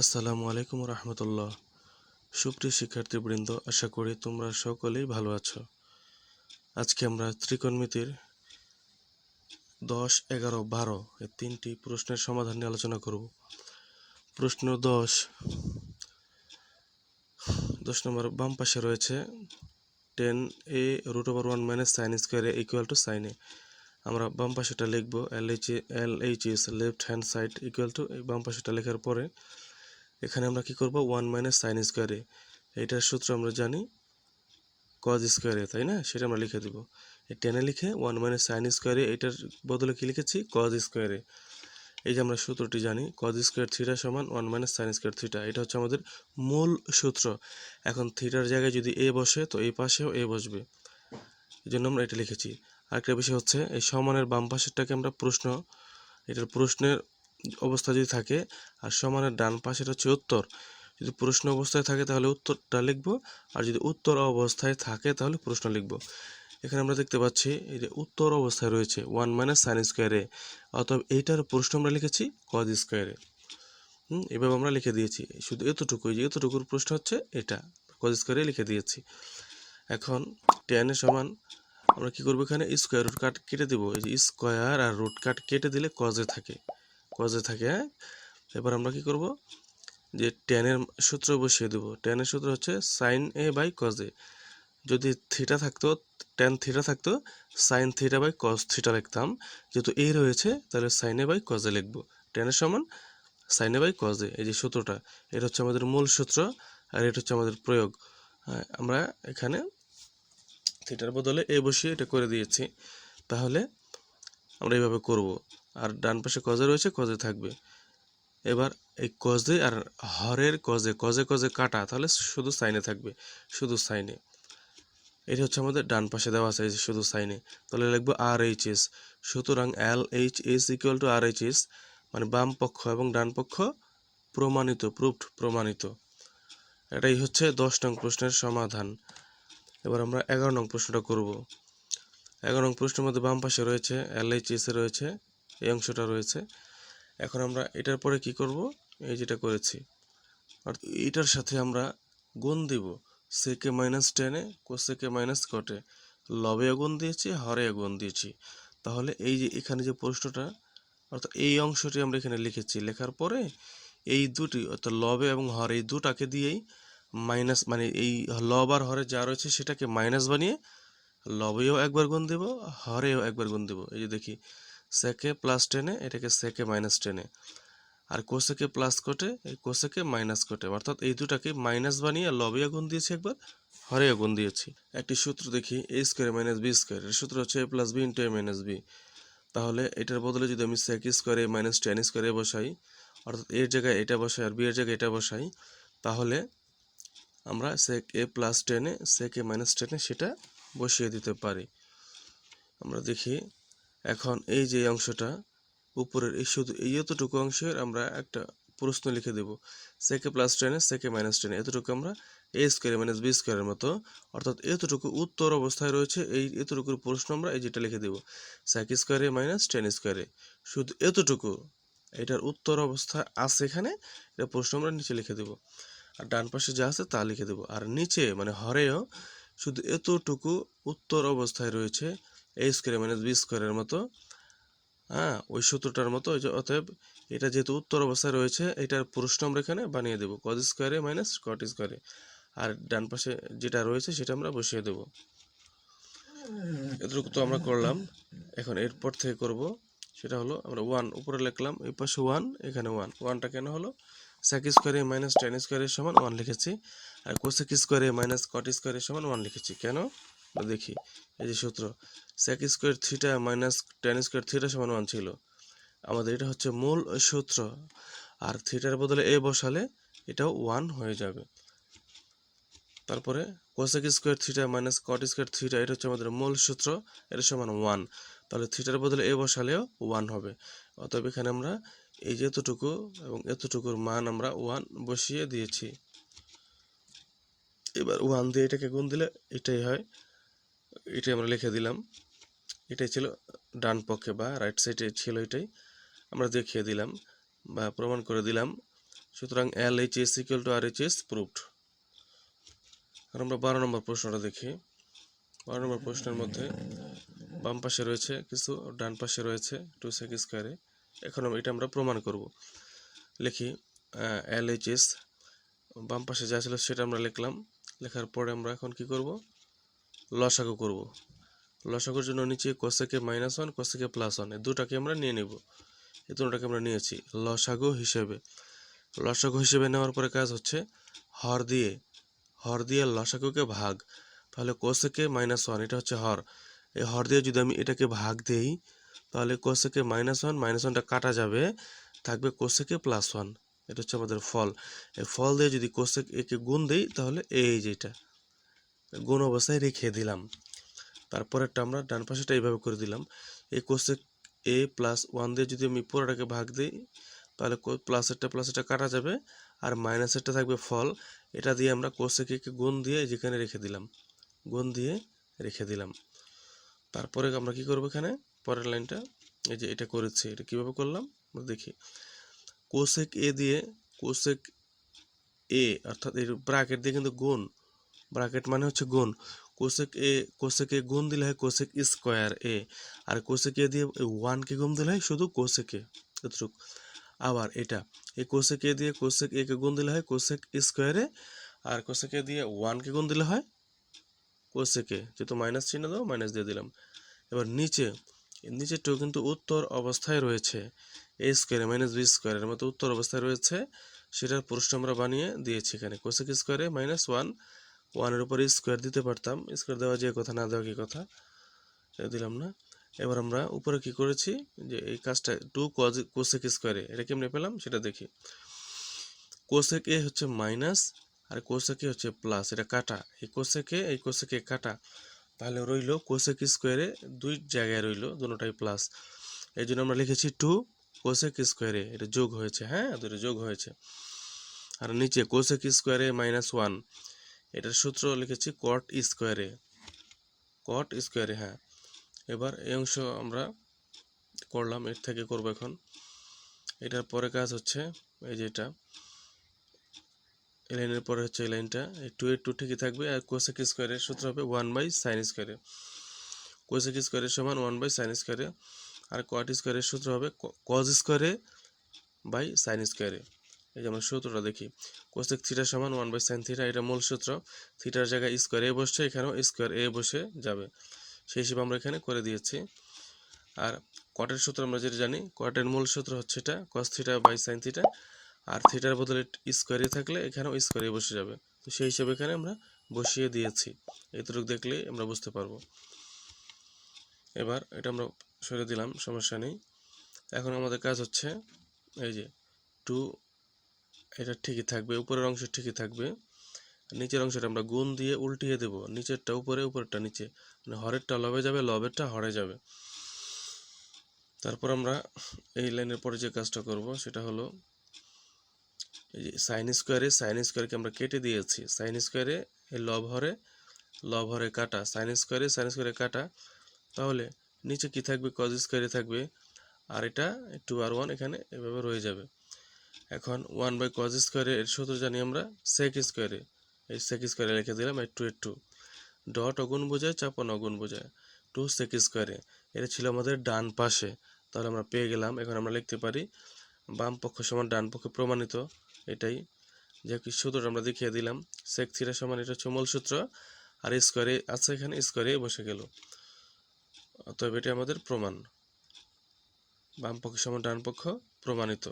আসসালামু আলাইকুম রহমতুল্লাহ। সুপ্রিয় শিক্ষার্থীবৃন্দ, আশা করি তোমরা সকলেই ভালো আছো। আজকে আমরা ত্রিকোণমিতির 10, 11, 12 এই তিনটি প্রশ্নের সমাধান নিয়ে আলোচনা করব। প্রশ্ন 10 নম্বর বাম পাশে রয়েছে 10a √1 - sin square equal to sin a। আমরা বাম পাশেটা লিখব, LHS left hand side equal to, এই বাম পাশেটা লেখার পরে এখানে আমরা কি করব, 1 - sin স্কোয়ার এইটার সূত্র আমরা জানি cos স্কোয়ারে, তাই না? সেটা আমরা লিখে দেব। এই টেনে লিখে 1 - sin স্কোয়ারে, এটার বদলে কি লিখেছি, cos স্কোয়ারে। এই যে আমরা সূত্রটি জানি, cos স্কোয়ার থিটা সমান 1 - sin স্কোয়ার থিটা, এটা হচ্ছে আমাদের মূল সূত্র। এখন থিটার জায়গায় যদি এ বসে তো এই পাশেও এ বসবে, এই জন্য আমরা এটা লিখেছি। আরেকটা বিষয় হচ্ছে, এই সমানের বাম পাশেরটাকে আমরা এটার প্রশ্নের অবস্থা যদি থাকে, আর সমানের ডান পাশের হচ্ছে উত্তর। যদি প্রশ্ন অবস্থায় থাকে তাহলে উত্তরটা লিখব, আর যদি উত্তর অবস্থায় থাকে তাহলে প্রশ্ন লিখব। এখানে আমরা দেখতে পাচ্ছি এই যে উত্তর অবস্থায় রয়েছে 1 - sin স্কোয়ারে, অতএব এইটার প্রশ্ন আমরা লিখেছি cos স্কোয়ারে। এভাবে আমরা লিখে দিয়েছি, শুধু এতটুকু, এই যে এতটুকুর প্রশ্ন হচ্ছে এটা, cos স্কোয়ারে লিখে দিয়েছি। এখন tan এর সমান আমরা কি করবো, এখানে স্কোয়ার রুট কাট কেটে দেবো। এই যে স্কোয়ার আর রুট কাট কেটে দিলে কজে থাকে, হ্যাঁ। এবার আমরা কি করব, যে ট্যানের সূত্র বসিয়ে দেবো। ট্যানের সূত্র হচ্ছে sin a by cos a। যদি থিটা থাকতো, ট্যান থিটা থাকতো, sin theta by cos theta লিখতাম। যেহেতু a রয়েছে তাহলে sin a by cos a লিখবো। ট্যানের সমান sin a by cos a, এই যে সূত্রটা, এটা হচ্ছে আমাদের মূল সূত্র, আর এটা হচ্ছে আমাদের প্রয়োগ। আমরা এখানে থিটার বদলে এ বসিয়ে এটা করে দিয়েছি। তাহলে আমরা এইভাবে করব, আর ডান পাশে কজে রয়েছে, কজে থাকবে। এবার এই কজে আর হরের কজে কাটা, তাহলে শুধু সাইনে থাকবে, শুধু সাইনে। এটা হচ্ছে আমাদের ডান পাশে দেওয়া আছে, শুধু সাইনে। তাহলে লিখবো RHS। সুতরাং LHS ইকুয়াল টু RHS, মানে বাম পক্ষ এবং ডান পক্ষ প্রমাণিত। এটাই হচ্ছে 10 নং প্রশ্নের সমাধান। এবার আমরা 11 নং প্রশ্নটা করব। 11 নং প্রশ্নের মধ্যে বাম পাশে রয়েছে LHS এ রয়েছে, এই অংশটা রয়েছে। এখন আমরা এটার পরে কি করব, এই যেটা করেছি, আর এটার সাথে আমরা গুণ দিব, সেকে মাইনাস টেনে কোসেকে মাইনাস কটে, লবে গুণ দিয়েছি, হরে গুণ দিয়েছি। তাহলে এই যে এখানে যে প্রশ্নটা, অর্থাৎ এই অংশটি আমরা এখানে লিখেছি, লেখার পরে এই দুটি অর্থাৎ লবে এবং হর, এই দুটাকে দিয়েই মাইনাস, মানে এই লব আর হরে যা রয়েছে সেটাকে মাইনাস বানিয়ে লবেও একবার গুণ দেব, হরেও একবার গুণ দেব। এই যে দেখি, সেকে প্লাস টেনে এটাকে সেকে মাইনাস টেনে, আর কোসেকে প্লাস কোটে এই কোসেকে মাইনাস কোটে, অর্থাৎ এই দুটাকে মাইনাস বানিয়ে লবে গুণ দিয়েছি একবার, হরে গুণ দিয়েছি। একটি সূত্র দেখি, a square minus B square, এর সূত্র হচ্ছে a plus B into a minus B. তাহলে এটার বদলে যদি আমি সেক স্কোয়ারে মাইনাস টেন স্কোয়ারে বসাই, অর্থাৎ এর জায়গায় এটা বসাই আর বি এর জায়গায় এটা বসাই, তাহলে আমরা সেক এ প্লাস টেনে সেক এ মাইনাস টেনে সেটা বসিয়ে দিতে পারি। আমরা দেখি, এখন এই যে অংশটা উপরের, এই শুধু এই এতটুকু অংশের আমরা একটা প্রশ্ন লিখে দেব, সেকে প্লাস টেনে সেকে মাইনাস টেনে, এতটুকু আমরা এ স্কোয়ার মাইনাস বি স্কোয়ারের মতো, অর্থাৎ এতটুকু উত্তর অবস্থায় রয়েছে, এই এতটুকুর প্রশ্ন আমরা এই যেটা লিখে দেব, সেক স্কোয়ারে মাইনাস টেন স্কোয়ারে, শুধু এতটুকু এটার উত্তর অবস্থা আছে এখানে, এটা প্রশ্ন আমরা নিচে লিখে দেব, আর ডান পাশে যা আছে তা লিখে দেব। আর নিচে মানে হরেও শুধু এতটুকু উত্তর অবস্থায় রয়েছে, এ স্কোয়ার মাইনাস বি স্কোয়ারের মতো, হ্যাঁ, ওই সূত্রটার মতো। অতএব এটা যেহেতু উত্তর অবস্থায় রয়েছে, এটার প্রশ্ন আমরা এখানে বানিয়ে দেবো, কজ স্কোয়ারে মাইনাস কট স্কোয়ারে, আর ডান পাশে যেটা রয়েছে সেটা আমরা বসিয়ে দেবো। এতটুকু তো আমরা করলাম। এখন এরপর থেকে করব, সেটা হলো আমরা 1 উপরে লিখলাম, এই পাশে 1, এখানে 1টা কেন হলো, সেক স্কোয়ারে মাইনাস টেন স্কোয়ারের সমান 1 লিখেছি, আর কোসেক স্কোয়ারে মাইনাস কট স্কোয়ারের সমান 1 লিখেছি। কেন দেখি, এই যে সূত্র, sec square theta minus tan square theta সমান 1 ছিল আমাদের, এটা হচ্ছে মূল সূত্র, আর থিটার বদলে এ বসালে এটাও 1 হয়ে যাবে। তারপরে cosec square theta minus cot square theta, এটা হচ্ছে আমাদের মূল সূত্র, এটা সমান 1, তাহলে থিটার বদলে এ বসালেও 1 হবে। অতএব এখানে আমরা এই যে এতটুকু এবং এতটুকুর মান আমরা 1 বসিয়ে দিয়েছি। এবার 1 দিয়ে এটাকে গুণ দিলে এটাই হয়, এটাই আমরা লিখে দিলাম। এটাই ছিল ডান পক্ষে বা রাইট সাইডে ছিল, এটাই আমরা দেখিয়ে দিলাম বা প্রমাণ করে দিলাম। সুতরাং LHS equal to RHS proved. আর আমরা 12 নম্বর প্রশ্নটা দেখি। 12 নম্বর প্রশ্নের মধ্যে বাম পাশে রয়েছে কিছু, ডান পাশে রয়েছে 2 sec স্কয়ারে। এখন এটা আমরা প্রমাণ করব। লিখি LHS, বাম পাশে যা ছিল সেটা আমরা লিখলাম। লেখার পরে আমরা এখন কি করব, লসাগু করব। লসাগুর জন্য নিচে কোসেকে -1 কোসেকে +1 এই দুটাকে আমরা নিয়ে নেব। এই দুটাকে আমরা নিয়েছি লসাগু হিসেবে। লসাগু হিসেবে নেওয়ার পরে কাজ হচ্ছে হর দিয়ে লসাগুকে ভাগ। তাহলে কোসেকে -1 এটা হচ্ছে হর, এই হর দিয়ে যদি আমি এটাকে ভাগ দেই তাহলে কোসেকে -1টা কাটা যাবে, থাকবে কোসেকে +1। এটা হচ্ছে আমাদের ফল। এই ফল দিয়ে যদি কোসেক একে গুণ দেই তাহলে এই যেটা গুণ অবস্থায় রেখে দিলাম। তারপরেরটা আমরা ডান পাশেটা এইভাবে করে দিলাম। এই কোসেক A+1 দিয়ে যদি আমি পুরোটাকে ভাগ দিই তাহলে প্লাসেরটা কাটা যাবে, আর মাইনাসেরটা থাকবে ফল। এটা দিয়ে আমরা কোসেকে গুণ দিয়ে যেখানে রেখে দিলাম। তারপরে আমরা কি করব, এখানে পরের লাইনটা এই যে এটা করেছি, এটা কিভাবে করলাম আমরা দেখি। কোসেক এ দিয়ে কোসেক এ অর্থাৎ এই ব্র্যাকেট দিয়ে কিন্তু গুণ, ব্র্যাকেট মানে হচ্ছে গুণ। কোসেক এ গুণ দিলে হয় কোসেক স্কয়ার এ, আর কোসেক এ দিয়ে 1কে গুণ দিলে হয় শুধু কোসেক এ, এতটুকু। আবার এটা এই কোসেক এ দিয়ে কোসেক এ কে গুণ দিলে হয় কোসেক স্কয়ার এ, আর কোসেক এ দিয়ে 1কে গুণ দিলে হয় কোসেক এ, যেহেতু মাইনাস চিহ্ন দাও মাইনাস দিয়ে দিলাম। এবার নিচেরটাও কিন্তু উত্তর অবস্থায় রয়েছে, a স্কয়ারে -b স্কয়ারের মতো উত্তর অবস্থায় রয়েছে, সেটার প্রশ্ন আমরা বানিয়ে দিয়েছি এখানে। কোসেক স্কয়ারে -1 এর উপরে স্কয়ার দিতে পারতাম, স্কয়ার দেওয়া যে কথা, না দেওয়া কি কথা, দিলাম না। এবার আমরা উপরে কি করেছি, যে এই কাজটা 2 কোসেক স্কয়ারে, এটা কেমনে পেলাম সেটা দেখি। কোসেক এ হচ্ছে মাইনাস আর কোসেক এ হচ্ছে প্লাস, এটা কাটা, এই কোসেকে কাটা, তাহলে রইল কোসেক স্কয়ারে দুই জায়গায় রইল, দুটোটাই প্লাস। এই জন্য আমরা লিখেছি 2 কোসেক স্কয়ারে, এটা যোগ হয়েছে, হ্যাঁ দুটো যোগ হয়েছে। আর নিচে কোসেক স্কয়ারে -1, এটার সূত্র লিখেছি কট স্কয়ারে, হ্যাঁ। এবার এই অংশ আমরা করলাম, এর থেকে করব এখন। এটার পরে কাজ হচ্ছে এই যে এটা, এই লাইনের পরে হচ্ছে এই লাইনটা, এই 2 এর 2 ঠিকই থাকবে, আর কোসেক স্কয়ারের সূত্র হবে 1/sin স্কয়ারে। কোসেক স্কয়ারের সমান 1/sin স্কয়ারে, আর কট স্কয়ারের সূত্র হবে কজ স্কয়ারে বাই সাইন স্কয়ারে। এই যে আমরা সূত্রটা দেখি, কোসেক থিটা সমান 1/sin থিটা, এটা মূল সূত্র। থিটার জায়গায় স্কয়ার এ বসছে, এখানেও স্কয়ার এ বসে যাবে, সেই হিসেবে আমরা এখানে করে দিয়েছি। আর কটের সূত্র আমরা যেটা জানি, কটের মূল সূত্র হচ্ছে এটা cos theta by sine theta, আর থিটার বদলে স্কয়ারে থাকলে এখানেও স্কয়ারে বসে যাবে, তো সেই হিসেবে এখানে আমরা বসিয়ে দিয়েছি। এতটুকু দেখলেই আমরা বুঝতে পারবো। এবার এটা আমরা সরিয়ে দিলাম, সমস্যা নেই। এখন আমাদের কাজ হচ্ছে এই যে 2, এটা ঠিকই থাকবে, উপরের অংশ ঠিকই থাকবে, নিচের অংশটা আমরা গুণ দিয়ে উল্টিয়ে দেব, নিচেরটা উপরে উপরেরটা নিচে, মানে হরেরটা লবে যাবে, লবেরটা হরে যাবে। তারপর আমরা এই লাইনের পরে যে কাজটা করব সেটা হলো এই যে সাইন স্কয়ারকে আমরা কেটে দিয়েছি। সাইন স্কয়ারে এই লব হরে কাটা, সাইন স্কয়ারে কাটা, তাহলে নিচে কি থাকবে, কজ স্কয়ারে থাকবে, আর এটা 2r1 এখানে এভাবে রয়ে যাবে। এখন 1/cos স্কয়ারে এর সূত্র জানি আমরা sec স্কয়ারে, এই sec স্কয়ারে লিখে দিলাম, 2 ডট অগুণ বোঝায়, চাপন অগুণ বোঝায়, 2 sec স্কয়ারে। এটা ছিল আমাদের ডান পাশে, তাহলে আমরা পেয়ে গেলাম। এখন আমরা লিখতে পারি বাম পক্ষ সমান ডান পক্ষ প্রমাণিত, এটাই যে কি সূত্রটা আমরা দেখিয়ে দিলাম, sec থিটা সমান, এটা হচ্ছে মূল সূত্র, আর স্কয়ারে আছে এখানে, স্কয়ারে বসে গেল, অতএব এটা আমাদের প্রমাণ, বাম পক্ষ সমান ডান পক্ষ প্রমাণিত।